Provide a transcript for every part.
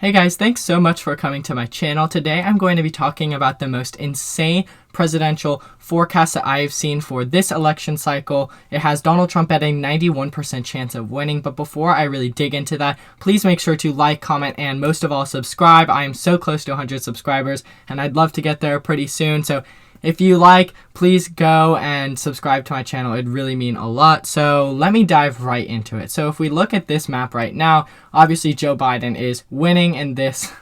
Hey guys, thanks so much for coming to my channel. Today I'm going to be talking about the most insane presidential forecast that I have seen for this election cycle. It has Donald Trump at a 91% chance of winning, but before I really dig into that, please make sure to like, comment, and most of all subscribe. I am so close to 100 subscribers and I'd love to get there pretty soon, so if you like, please go and subscribe to my channel. It'd really mean a lot. So let me dive right into it. So if we look at this map right now, obviously Joe Biden is winning in this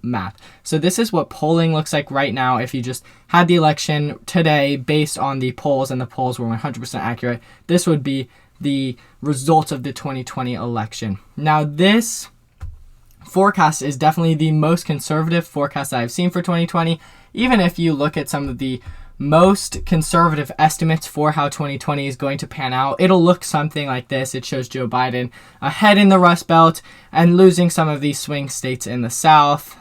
map. So this is what polling looks like right now if you just had the election today based on the polls and the polls were 100% accurate. This would be the results of the 2020 election. Now this forecast is definitely the most conservative forecast that I've seen for 2020. Even if you look at some of the most conservative estimates for how 2020 is going to pan out, it'll look something like this. It shows Joe Biden ahead in the Rust Belt and losing some of these swing states in the South.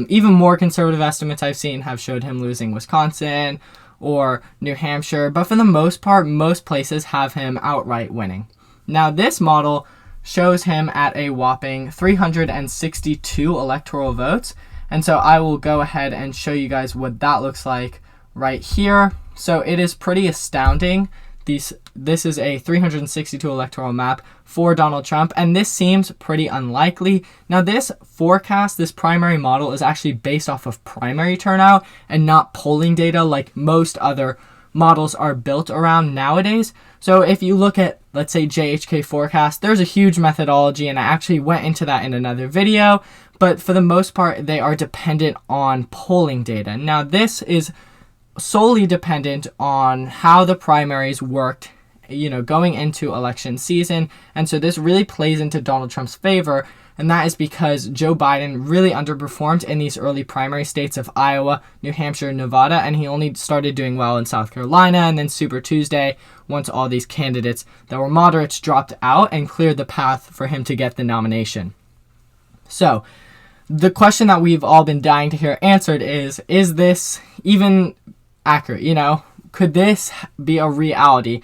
Even more conservative estimates I've seen have showed him losing Wisconsin or New Hampshire, but for the most part, most places have him outright winning. Now this model shows him at a whopping 362 electoral votes. And so I will go ahead and show you guys what that looks like right here. So it is pretty astounding. This is a 362 electoral map for Donald Trump, and this seems pretty unlikely. Now this forecast, this primary model, is actually based off of primary turnout and not polling data like most other models are built around nowadays. So if you look at, let's say, JHK forecast, there's a huge methodology, and I actually went into that in another video, but for the most part, they are dependent on polling data. Now this is solely dependent on how the primaries worked, going into election season. And so this really plays into Donald Trump's favor. And that is because Joe Biden really underperformed in these early primary states of Iowa, New Hampshire, and Nevada. And he only started doing well in South Carolina and then Super Tuesday once all these candidates that were moderates dropped out and cleared the path for him to get the nomination. So the question that we've all been dying to hear answered is this even accurate? Could this be a reality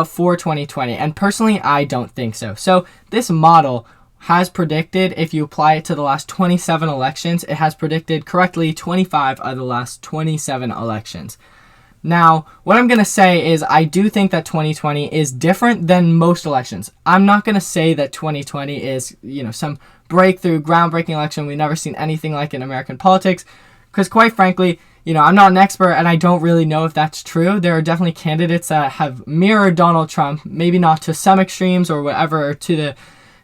for 2020? And personally, I don't think so. So this model has predicted, if you apply it to the last 27 elections, it has predicted correctly 25 of the last 27 elections. Now, what I'm going to say is I do think that 2020 is different than most elections. I'm not going to say that 2020 is, some breakthrough, groundbreaking election. We've never seen anything like in American politics, because quite frankly, I'm not an expert and I don't really know if that's true. There are definitely candidates that have mirrored Donald Trump, maybe not to some extremes or whatever to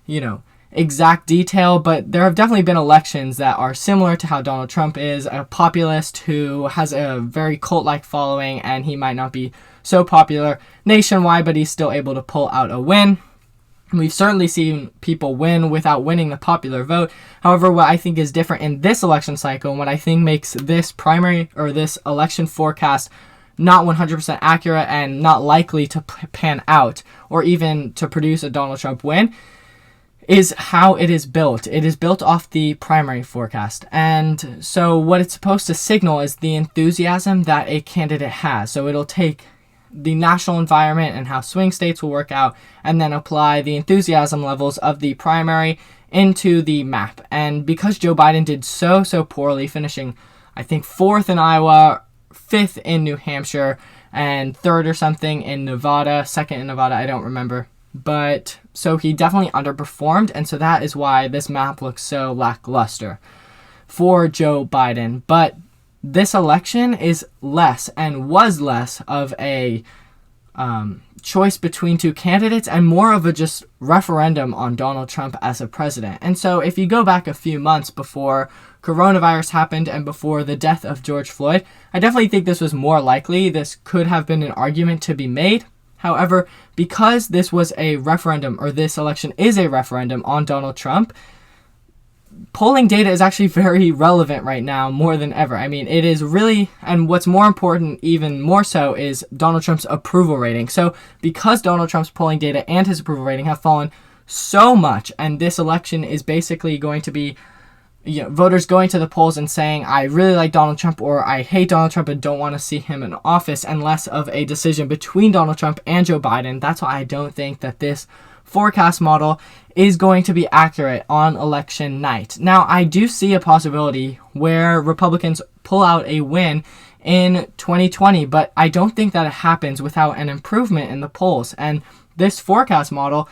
the, exact detail, but there have definitely been elections that are similar to how Donald Trump is, a populist who has a very cult-like following, and he might not be so popular nationwide, but he's still able to pull out a win. We've certainly seen people win without winning the popular vote. However, what I think is different in this election cycle, and what I think makes this primary or this election forecast not 100% accurate and not likely to pan out or even to produce a Donald Trump win, is how it is built. It is built off the primary forecast. And so what it's supposed to signal is the enthusiasm that a candidate has. So it'll take the national environment and how swing states will work out and then apply the enthusiasm levels of the primary into the map. And because Joe Biden did so poorly, finishing, I think, 4th in Iowa, 5th in New Hampshire, and 3rd or something in Nevada, 2nd in Nevada, I don't remember. But so he definitely underperformed, and so that is why this map looks so lackluster for Joe Biden. But this election is less and was less of a choice between two candidates and more of a just referendum on Donald Trump as a president. And so if you go back a few months before coronavirus happened and before the death of George Floyd, I definitely think this was more likely. This could have been an argument to be made. However, because this was a referendum, or this election is a referendum on Donald Trump, polling data is actually very relevant right now more than ever. I mean, it is really, and what's more important, even more so, is Donald Trump's approval rating. So because Donald Trump's polling data and his approval rating have fallen so much, and this election is basically going to be voters going to the polls and saying, I really like Donald Trump or I hate Donald Trump and don't want to see him in office, and less of a decision between Donald Trump and Joe Biden. That's why I don't think that this forecast model is going to be accurate on election night. Now, I do see a possibility where Republicans pull out a win in 2020, but I don't think that it happens without an improvement in the polls. And this forecast model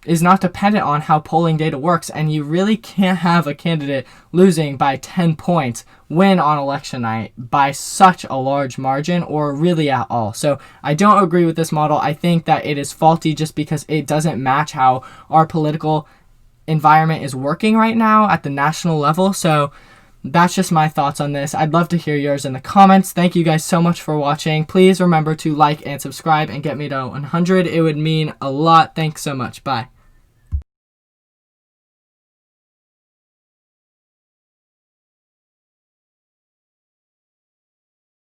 is not dependent on how polling data works, and you really can't have a candidate losing by 10 points win on election night by such a large margin, or really at all. So I don't agree with this model. I think that it is faulty just because it doesn't match how our political environment is working right now at the national level. So that's just my thoughts on this. I'd love to hear yours in the comments. Thank you guys so much for watching. Please remember to like and subscribe and get me to 100. It would mean a lot. Thanks so much. Bye.